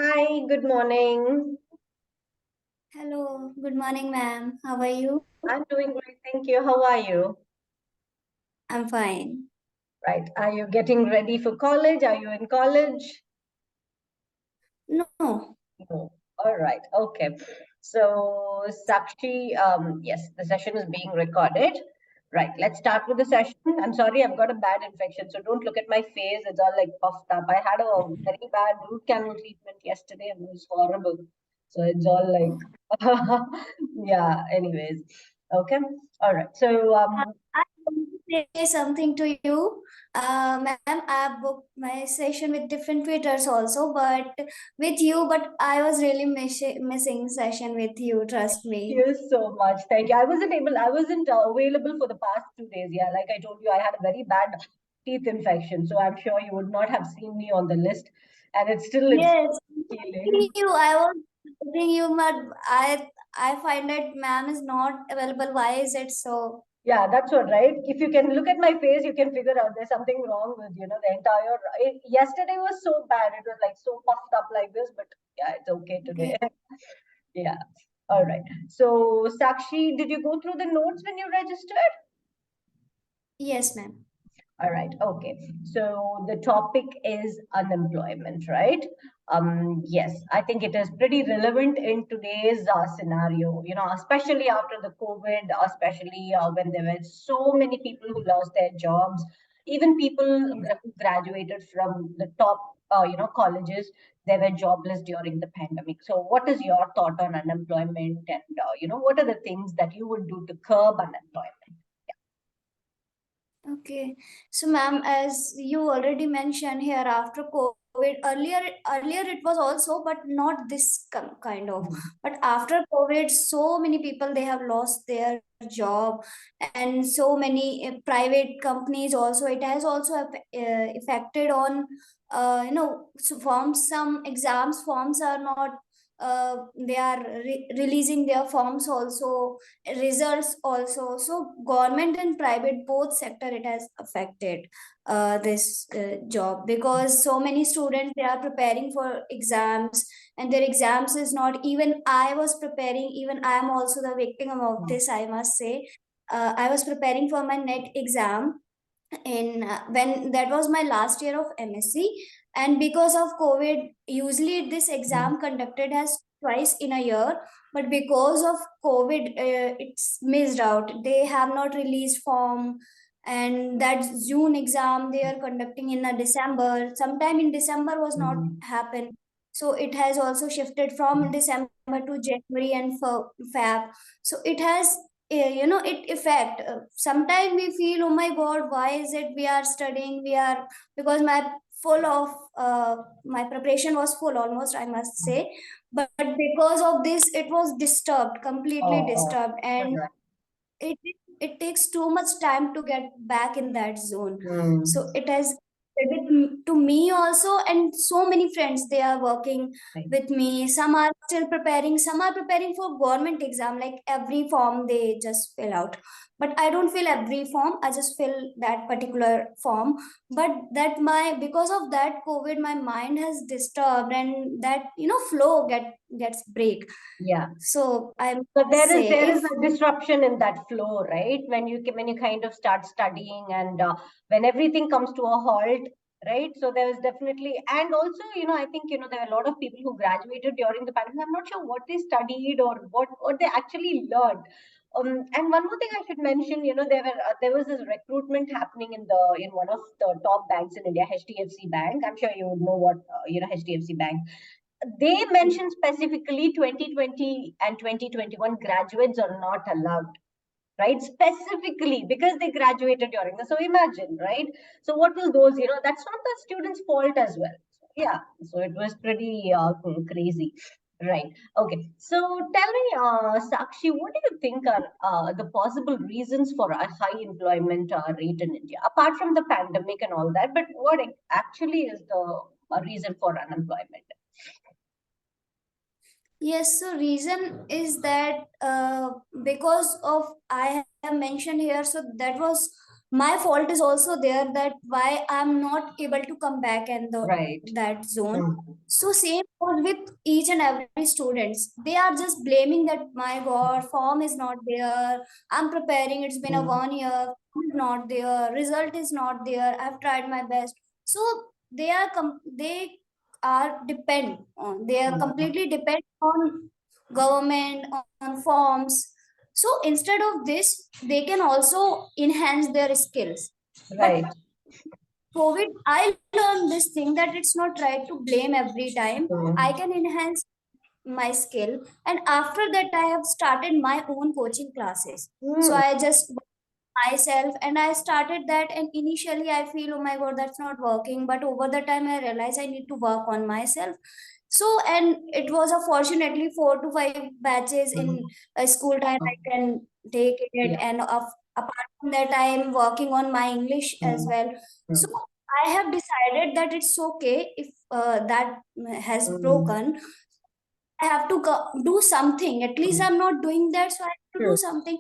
Hi, good morning. Hello, good morning, ma'am. How are you? I'm doing great, thank you. How are you? I'm fine. Right. Are you getting ready for college? Are you in college? No, No. All right. Okay. So, Sakshi, yes, the session is being recorded. Right. Let's start with the session. I'm sorry, I've got a bad infection, so don't look at my face. It's all like puffed up. I had a very bad root canal treatment yesterday and it was horrible. So it's all like, yeah, anyways. Okay. All right. So, I want to say something to you. Ma'am, I booked my session with different tutors also, but with you, but I was really missing session with you, trust me. you so much. Thank you. I wasn't available for the past 2 days. Yeah, like I told you, I had a very bad teeth infection. So I'm sure you would not have seen me on the list. And it's Yes, healing. I was telling you, but I find that ma'am is not available. Why is it so? Yeah, that's what, right? If you can look at my face, you can figure out there's something wrong with, the entire. Yesterday was so bad. It was like so puffed up like this, but yeah, it's okay today. Okay. Yeah. All right. So, Sakshi, did you go through the notes when you registered? Yes, ma'am. All right. Okay. So the topic is unemployment, right? Yes, I think it is pretty relevant in today's scenario, especially after the COVID, especially when there were so many people who lost their jobs, even people who graduated from the top, colleges, they were jobless during the pandemic. So what is your thought on unemployment and, what are the things that you would do to curb unemployment? Okay. So, ma'am, as you already mentioned here, after COVID, earlier it was also, but not this kind of. Mhm. But after COVID, so many people they have lost their job, and so many private companies also. It has also affected on, so forms. Some exams forms are not. They are releasing their forms also, results also. So government and private both sector it has affected this job, because so many students they are preparing for exams, and their exams is not, even I was preparing, even I am also the victim of this, I must say. I was preparing for my net exam in when that was my last year of MSc, and because of COVID, usually this Mhm. exam conducted as twice in a year, but because of COVID, it's missed out. They have not released form, and that June exam they are conducting in a December. Sometime in December was not Mhm. happen, so it has also shifted from December to January and Feb. So it has it affect, sometimes we feel, oh my god, why is it we are studying, we are, because my full of my preparation was full almost, I must say, but because of this it was disturbed, completely Oh, disturbed, all and right. it it takes too much time to get back in that zone. So Mm. it has to me also, and so many friends they are working Right. with me. Some are still preparing, some are preparing for government exam, like every form they just fill out, but I don't fill every form, I just fill that particular form. But that my, because of that COVID, my mind has disturbed, and that flow gets break. Yeah. So I So must say, there is if a disruption in that flow, right? When you kind of start studying and when everything comes to a halt, right? So there is definitely, and also, I think, there are a lot of people who graduated during the pandemic. I'm not sure what they studied or what they actually learned. And one more thing I should mention, there was this recruitment happening in one of the top banks in India, HDFC Bank. I'm sure you would know what HDFC Bank. They mentioned specifically 2020 and 2021 graduates are not allowed, right? Specifically because they graduated during the. So imagine, right? So what will those, that's not the students' fault as well. Yeah, so it was pretty crazy. Right. Okay. So tell me, Sakshi, what do you think are the possible reasons for a high employment rate in India, apart from the pandemic and all that? But what actually is the reason for unemployment? yes, so reason is that because of I have mentioned here, so that was my fault is also there, that why I'm not able to come back in the Right. that zone. Mm. So same goes with each and every students. They are just blaming that my God, form is not there. I'm preparing. It's been a Mm. 1 year. Form is not there. Result is not there. I've tried my best. So they are depend on. They are Mm. completely depend on government, on forms. So instead of this, they can also enhance their skills. But Right. COVID, I learned this thing that it's not right to blame every time. I Mm. can enhance my skill. And after that, I have started my own coaching classes. So Mm. I just myself and I started that. And initially I feel, oh my God, that's not working. But over the time, I realized I need to work on myself. So, and it was a fortunately 4 to 5 batches in Mm. a school time I can take it. Yeah. And apart from that, I am working on my English as Mm. well. So Mm. I have decided that it's okay if that has Mm. broken. I have to do something. At least Mm. I'm not doing that, so I have to do True. something.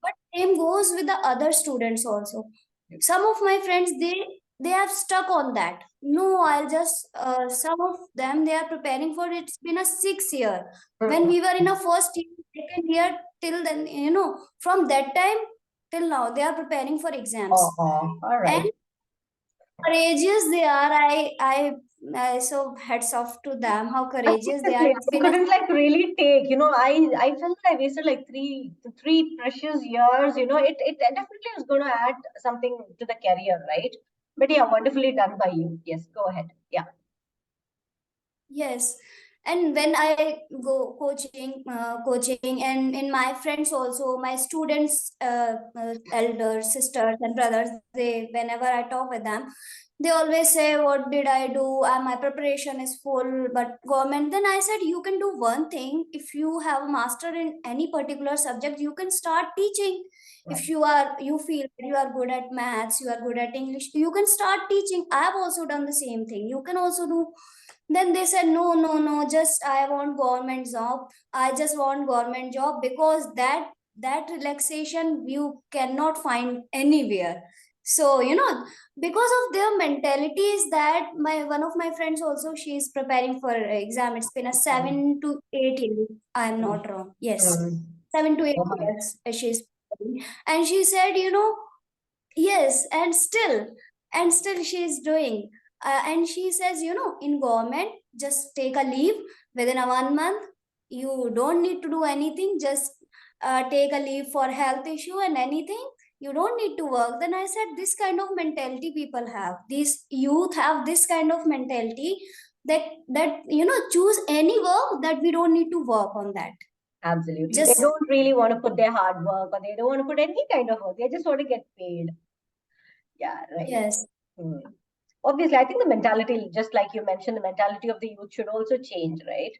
But same goes with the other students also. Some of my friends, they have stuck on that. No, I'll just some of them, they are preparing for it. It's been a 6 year. When Mm. we were in a first year, second year, till then, from that time till now, they are preparing for Oh, exams. oh, all And right. courageous they are. I so hats off to them. How courageous they are. Definitely. It's I been a couldn't like really take, I felt I wasted like three precious years, it definitely is going to add something to the career, right? But yeah, wonderfully done by you. Yes, go ahead. Yeah. yes. And when I go coaching, and in my friends also, my students, elders, sisters, and brothers, they whenever I talk with them, they always say, "What did I do? My preparation is full, but government." Then I said, "You can do one thing. If you have a master in any particular subject, you can start teaching. If Right. you feel that you are good at maths, you are good at English, you can start teaching. I have also done the same thing. You can also do." Then they said, "No, no, no, just I want government job. I just want government job, because that relaxation you cannot find anywhere." So, because of their mentality is that, my one of my friends also, she is preparing for exam. It's been a Mm. 7 to 8 years. I'm Mm. not wrong. Yes. Mm. seven to eight Oh my. years she's preparing. And she said, yes, and still she is doing. And she says, in government, just take a leave within a 1 month. You don't need to do anything. Just take a leave for health issue and anything. You don't need to work. Then I said, this kind of mentality people have. These youth have this kind of mentality, that choose any work, that we don't need to work on that. Absolutely. They Just don't really want to put their hard work, or they don't want to put any kind of work. They just want to get paid. Yeah, right. yes. Hmm. Obviously, I think the mentality, just like you mentioned, the mentality of the youth should also change, right?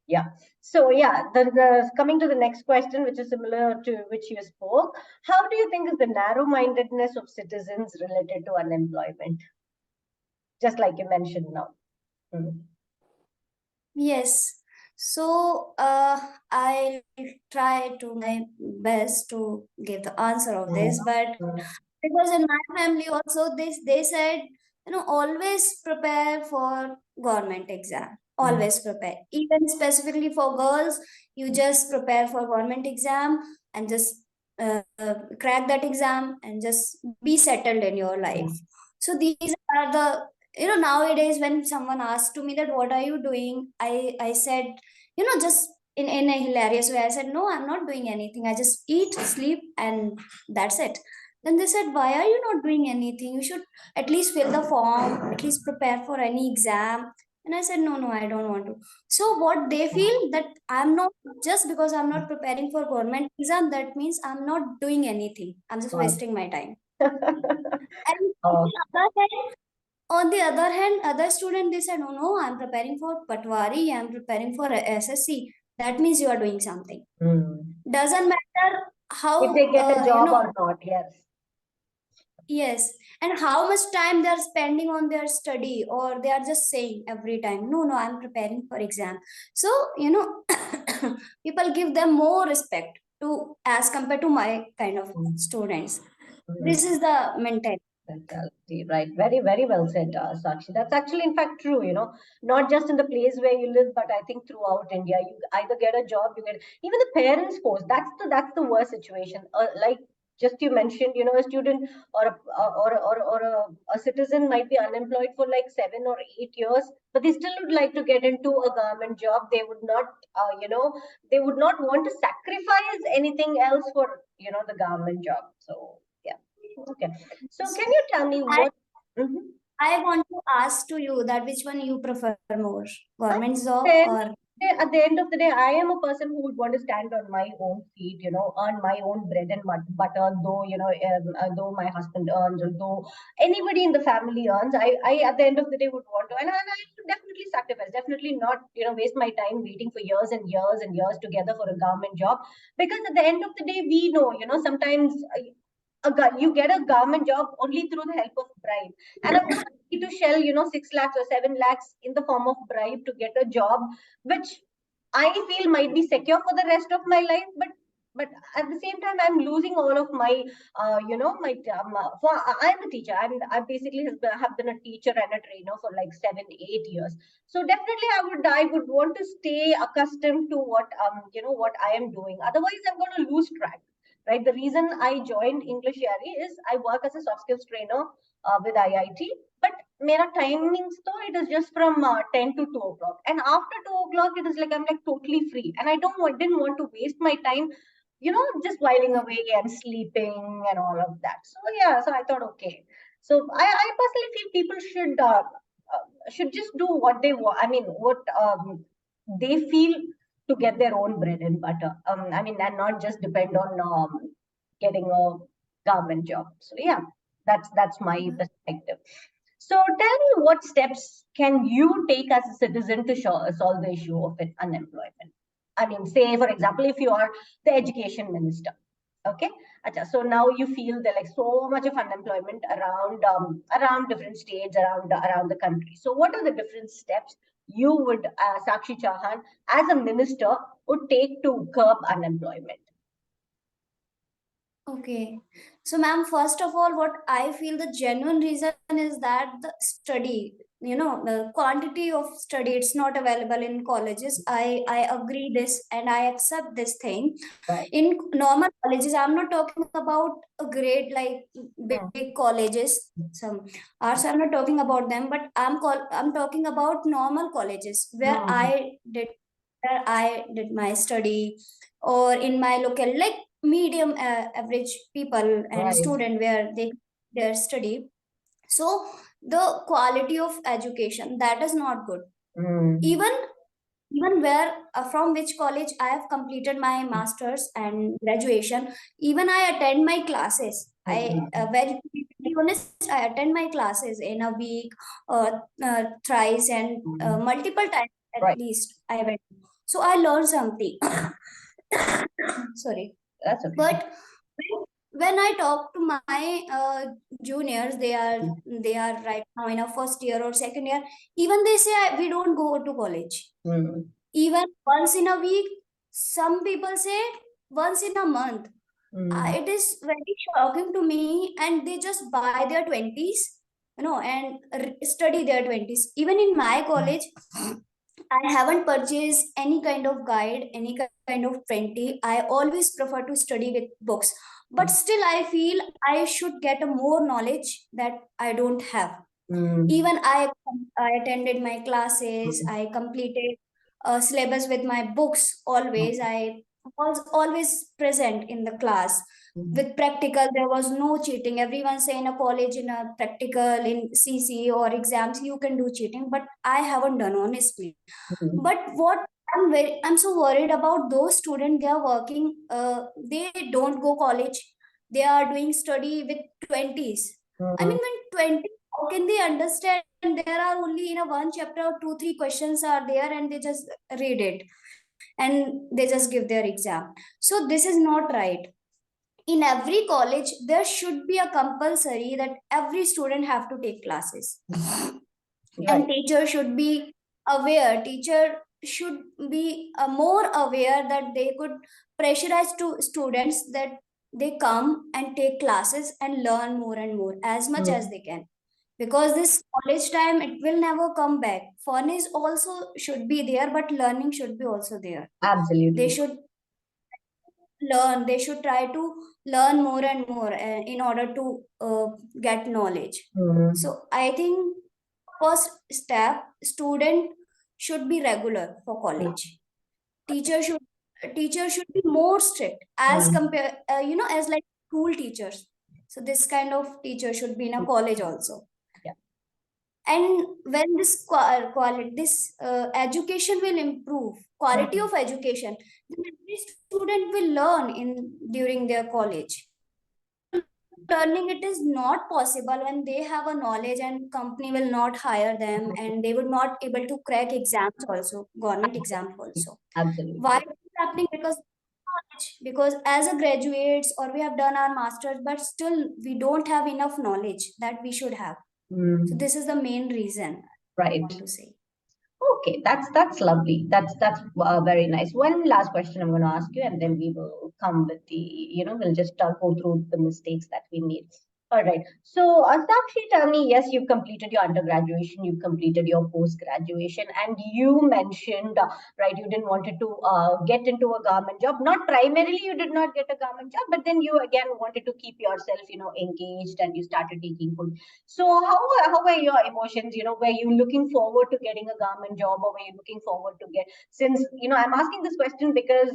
Yeah. So, yeah, the coming to the next question, which is similar to which you spoke, how do you think is the narrow-mindedness of citizens related to unemployment? Just like you mentioned now. Hmm. Yes. So I'll try to my best to give the answer of Hmm. this, but Hmm. because in my family also, this they said, always prepare for government exam. Hmm. Always prepare. Even specifically for girls, you just prepare for government exam, and just crack that exam, and just be settled in your life. Hmm. So these are the, nowadays when someone asks to me that what are you doing, I said, just in a hilarious way, I said, no, I'm not doing anything. I just eat, sleep, and that's it. Then they said, why are you not doing anything? You should at least fill the form, at least prepare for any exam. And I said, no, no, I don't want to. So what they feel, that I'm not, just because I'm not preparing for government exam, that means I'm not doing anything. I'm just Wow. wasting my time. And Oh. other student, they said, no, no, I'm preparing for Patwari, I'm preparing for SSC. That means you are doing something. Hmm. Doesn't matter If they how, get a job or not, yes. yes, and how much time they are spending on their study, or they are just saying every time, no, no, I'm preparing for exam. So, people give them more respect to, as compared to my kind of Hmm. students. This is the mentality. Mentality, right? Very, very well said, Sakshi. That's actually, in fact, true. Not just in the place where you live, but I think throughout India, you either get a job, you get even the parents' post. That's the worst situation. Like just you mentioned, a student or a citizen might be unemployed for like 7 or 8 years, but they still would like to get into a government job. They would not, they would not want to sacrifice anything else for the government job. So yeah. Okay. So can you tell me I what? Mhm. I want to ask to you that which one you prefer more, At government the job end or at the end of the day, I am a person who would want to stand on my own feet, earn my own bread and butter, though, though my husband earns, or though anybody in the family earns, I at the end of the day would want to, and I would definitely sacrifice, definitely not, waste my time waiting for years and years and years together for a government job. Because at the end of the day, we know, sometimes you get a government job only through the help of bribe. And I'm not ready to shell, 6 lakhs or 7 lakhs in the form of bribe to get a job, which I feel might be secure for the rest of my life. But at the same time, I'm losing all of my, my, I'm a teacher. I basically have been a teacher and a trainer for like 7, 8 years. So definitely I would want to stay accustomed to what I am doing. Otherwise, I'm going to lose track, right? The reason I joined English Yarri is I work as a soft skills trainer with IIT, but मेरा timings though it is just from 10 to 2 o'clock, and after 2 o'clock it is like I'm like totally free, and didn't want to waste my time, just whiling away and sleeping and all of that. So yeah, so I thought, okay. So I personally feel people should just do what they want. I mean, what they feel to get their own bread and butter. I mean, and not just depend on getting a government job. So yeah, that's my perspective. So tell me, what steps can you take as a citizen to solve the issue of unemployment? I mean, say for example, if you are the education minister, okay. Acha, so now you feel there like so much of unemployment around different states around the country. So what are the different steps you would, Sakshi Chauhan, as a minister, would take to curb unemployment? okay. So, ma'am, first of all, what I feel the genuine reason is that the study, the quantity of study, it's not available in colleges. I agree this and I accept this thing. Right. In normal colleges, I'm not talking about a grade like big colleges. Some arts, I'm not talking about them, but I'm talking about normal colleges Hmm. where I did my study, or in my local like medium average people and Right. student where they their study. So the quality of education that is not good. Hmm. Even where from which college I have completed my masters and graduation, even I attend my classes. I Hmm. very to be honest, I attend my classes in a week, thrice and Hmm. multiple times at Right. least I went. So I learned something. Sorry. That's okay. But when I talk to my juniors, they are right now in a first year or second year. Even they say we don't go to college. Hmm. Even once in a week. Some people say once in a month. Hmm. It is very shocking to me, and they just buy their 20s, and study their 20s. Even in my college, I haven't purchased any kind of guide, any kind of printy. I always prefer to study with books. But still, I feel I should get a more knowledge that I don't have. Hmm. Even I attended my classes, I completed syllabus with my books always. I was always present in the class. Hmm. With practical, there was no cheating. Everyone say in a college, in a practical, in CC or exams, you can do cheating, but I haven't done honestly. Hmm. But what I'm so worried about those students. They are working. They don't go college. They are doing study with 20s. I Hmm. mean, when 20, how can they understand? There are only in a one chapter or two, three questions are there, and they just read it and they just give their exam. So this is not right. In every college, there should be a compulsory that every student have to take classes, and Right. teacher should be aware. Teacher should be more aware that they could pressurize to students that they come and take classes and learn more and more as much as they can, because this college time, it will never come back. Fun is also should be there, but learning should be also there. They Absolutely. should learn, they should try to learn more and more in order to get knowledge. Mm-hmm. So I think first step, student should be regular for college. Teacher should teacher should be more strict as Mm-hmm. compare, as like school teachers. So this kind of teacher should be in a college also. Yeah. And when this quality, this education will improve, quality Mm-hmm. of education, then every student will learn in during their college. Learning, it is not possible when they have a knowledge and company will not hire them, and they would not able to crack exams also, government exams also. Why Absolutely. it is happening? Because knowledge, because as a graduates or we have done our masters, but still we don't have enough knowledge that we should have. So Mm. this is the main reason I Right. want to say. Okay, that's lovely. That's very nice. One last question I'm going to ask you, and then we will come with the, we'll just go through the mistakes that we made. All right. So, Sakshi, tell me, yes, you've completed your undergraduation, you've completed your post graduation, and you mentioned, right, you didn't wanted to get into a government job. Not primarily, you did not get a government job, but then you again wanted to keep yourself, engaged, and you started taking food. So how were your emotions? Were you looking forward to getting a government job, or were you looking forward to get? Since I'm asking this question because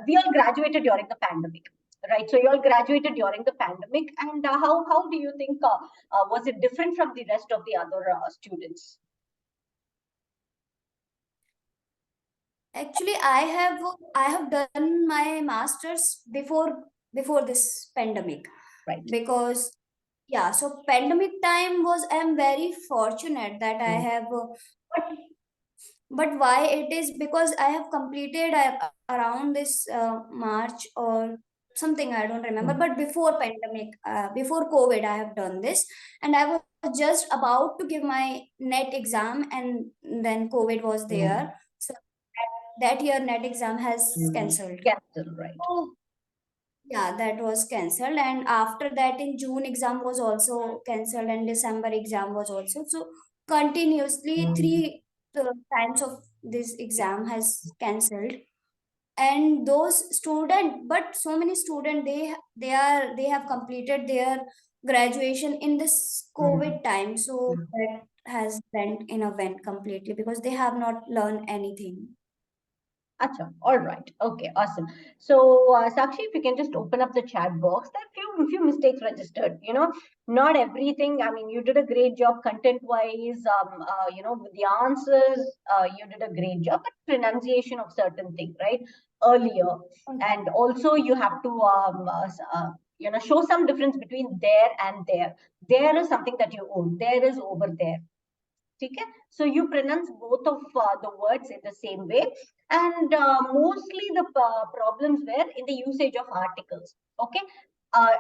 we all graduated during the pandemic, right? So you all graduated during the pandemic, and how do you think was it different from the rest of the other students? Actually, I have done my masters before this pandemic, Right. because yeah, so pandemic time was, I'm very fortunate that I Mm, have but but why it is, because I have completed around this March or something, I don't remember, mm, but before pandemic, before COVID, I have done this, and I was just about to give my net exam, and then COVID was mm, there. So that year net exam has mm. cancelled. Cancel, right? So yeah, that was cancelled, and after that in June exam was also cancelled, and December exam was also. So continuously Mm, three times of this exam has cancelled. And those student, but so many student, they have completed their graduation in this mm. COVID time. So that has went in a vent completely, because they have not learned anything. Acha, all right. Okay, awesome. So, Sakshi, if you can just open up the chat box, there are few mistakes registered. Not everything. I mean, you did a great job content-wise. With the answers, you did a great job. But pronunciation of certain things, right? Earlier, and also you have to, show some difference between there and there. There is something that you own. There is over there. Okay, so you pronounce both of the words in the same way, and mostly the problems were in the usage of articles. Okay,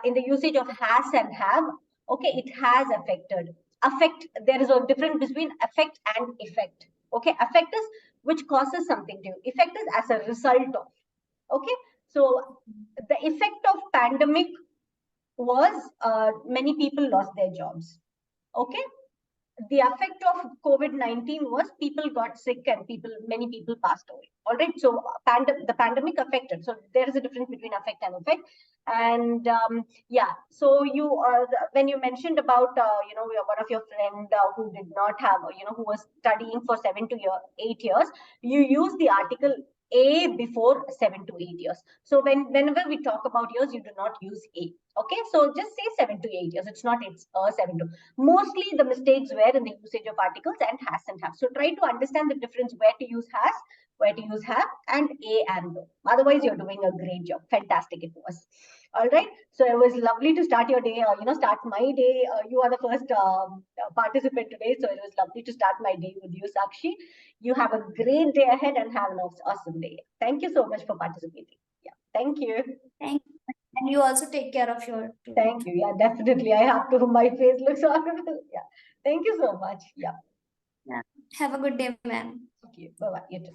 in the usage of has and have. Okay, it has affected. Affect, there is a difference between affect and effect. Okay, affect is which causes something to you. Effect is as a result of. Okay, so the effect of pandemic was many people lost their jobs. Okay, the effect of COVID-19 was people got sick and many people passed away. All right. So the pandemic affected. So there is a difference between affect and effect. And yeah, so when you mentioned about, one of your friend who did not have, who was studying for 8 years, you use the article a before 7 to 8 years. So whenever we talk about years, you do not use a. Okay, so just say 7 to 8 years. It's not it's 7 to. Mostly the mistakes were in the usage of articles and has and have. So try to understand the difference where to use has, where to use have, and a and the. Otherwise, you're doing a great job. Fantastic it was. All right. So it was lovely to start your day. Start my day. You are the first participant today, so it was lovely to start my day with you, Sakshi. You have a great day ahead and have an awesome day. Thank you so much for participating. Yeah. Thank you. Thank you. And you also take care of your tooth. Thank you. Yeah, definitely. I have to. My face looks horrible. Yeah. Thank you so much. Yeah. Yeah. Have a good day, ma'am. Thank you. Bye bye. You too.